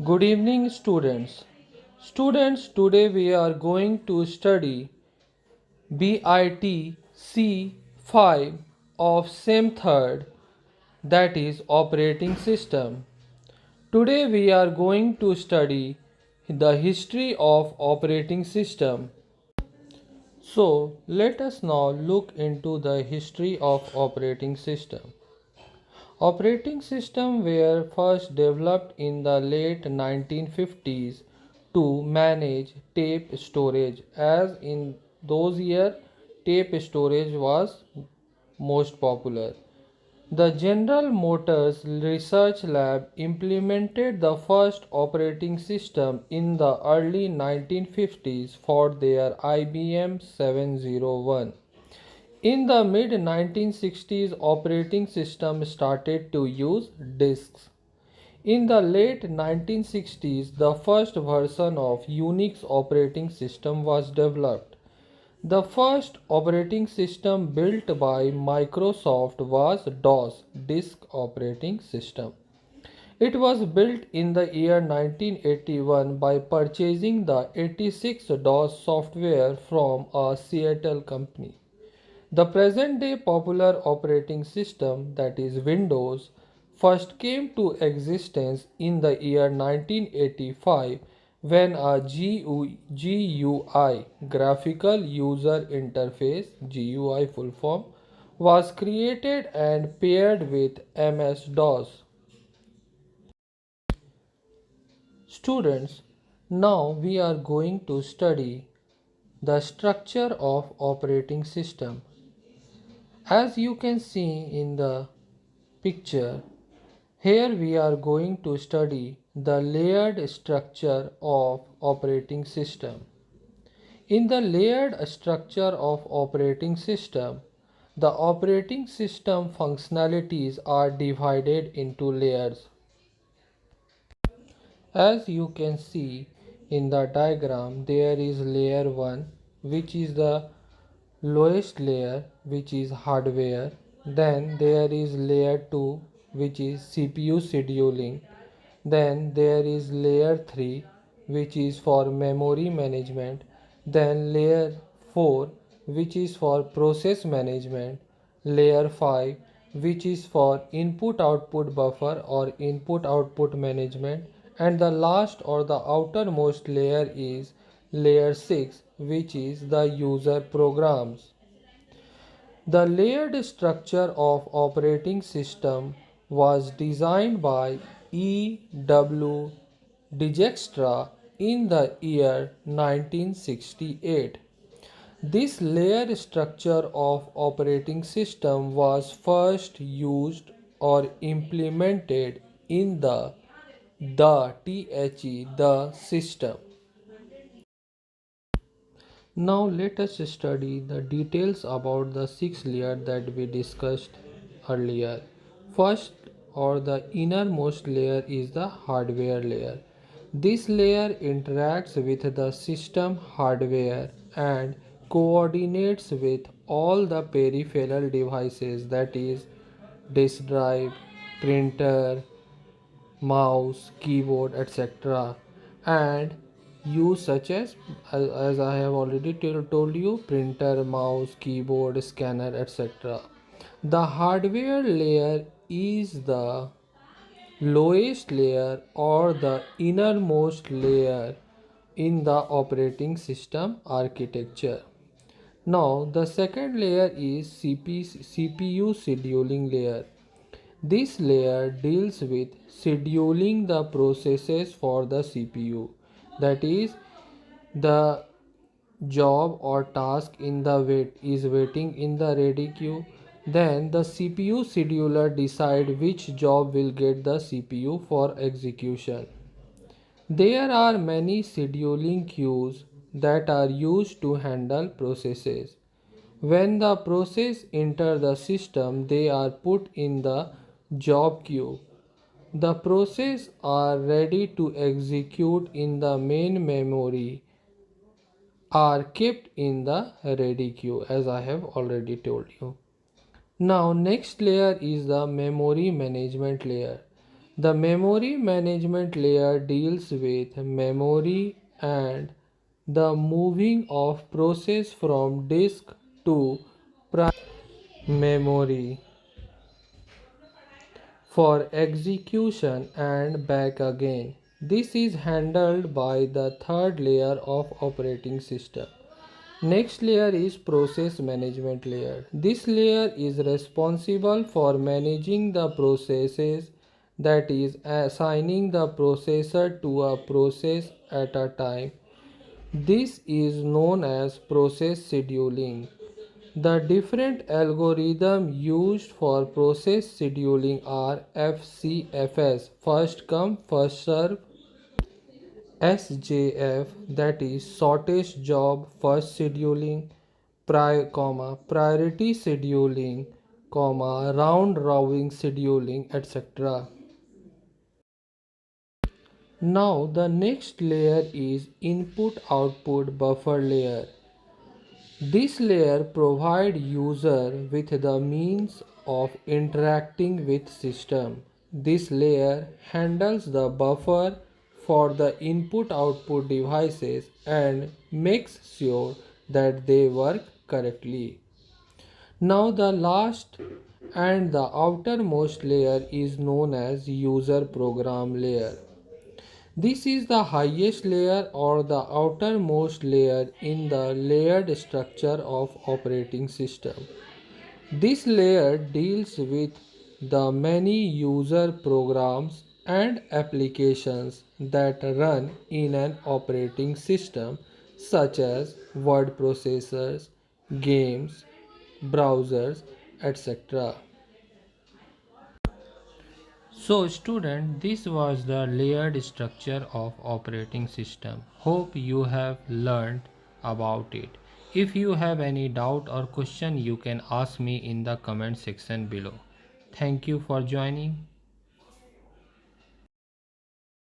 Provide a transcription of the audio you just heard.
Good evening, students. Students, today we are going to study B.Sc 5 of SEM 3rd, that is operating system. Today we are going to study the history of operating system. So, let us now look into the history of operating system. Operating systems were first developed in the late 1950s to manage tape storage, as in those years tape storage was most popular. The General Motors Research Lab implemented the first operating system in the early 1950s for their IBM 701. In the mid 1960s, operating system started to use disks. In the late 1960s, the first version of Unix operating system was developed. The first operating system built by Microsoft was DOS, Disk Operating System. It was built in the year 1981 by purchasing the 86 DOS software from a Seattle company. The present day popular operating system, that is Windows, first came to existence in the year 1985 when a GUI, Graphical User Interface, GUI full form, was created and paired with MS-DOS. Students, now we are going to study the structure of operating system. As you can see in the picture, here we are going to study the layered structure of operating system. In the layered structure of operating system, the operating system functionalities are divided into layers. As you can see in the diagram, there is layer 1, which is the lowest layer, which is hardware. Then there is layer 2, which is CPU scheduling. Then there is layer 3, which is for memory management. Then layer 4, which is for process management. Layer 5, which is for input output buffer or input output management. And the last or the outermost layer is layer 6, which is the user programs. The layered structure of operating system was designed by E. W. Dijkstra in the year 1968. This layered structure of operating system was first used or implemented in the system. Now let us study the details about the six layers that we discussed earlier. First, or the innermost layer, is the hardware layer. This layer interacts with the system hardware and coordinates with all the peripheral devices, that is disk drive, printer, mouse, keyboard, etc. and use such as I have already told you, printer, mouse, keyboard, scanner, etc. The hardware layer is the lowest layer or the innermost layer in the operating system architecture. Now the second layer is CPU scheduling layer. This layer deals with scheduling the processes for the CPU, that is, the job or task in the waiting in the ready queue. Then the CPU scheduler decide which job will get the CPU for execution. There are many scheduling queues that are used to handle processes. When the process enter the system, they are put in the job queue. The process are ready to execute in the main memory are kept in the ready queue, as I have already told you. Now next layer is the memory management layer. The memory management layer deals with memory and the moving of process from disk to memory for execution and back again. This is handled by the third layer of operating system. Next layer is process management layer. This layer is responsible for managing the processes, that is assigning the processor to a process at a time. This is known as process scheduling. The different algorithms used for process scheduling are FCFS, first come first serve, SJF, that is shortest job first scheduling, priority scheduling, round robin scheduling, etc. Now the next layer is input output buffer layer. This layer provides user with the means of interacting with system. This layer handles the buffer for the input-output devices and makes sure that they work correctly. Now the last and the outermost layer is known as user program layer. This is the highest layer or the outermost layer in the layered structure of operating system. This layer deals with the many user programs and applications that run in an operating system such as word processors, games, browsers, etc. So student, this was the layered structure of operating system. Hope you have learned about it. If you have any doubt or question, you can ask me in the comment section below. Thank you for joining.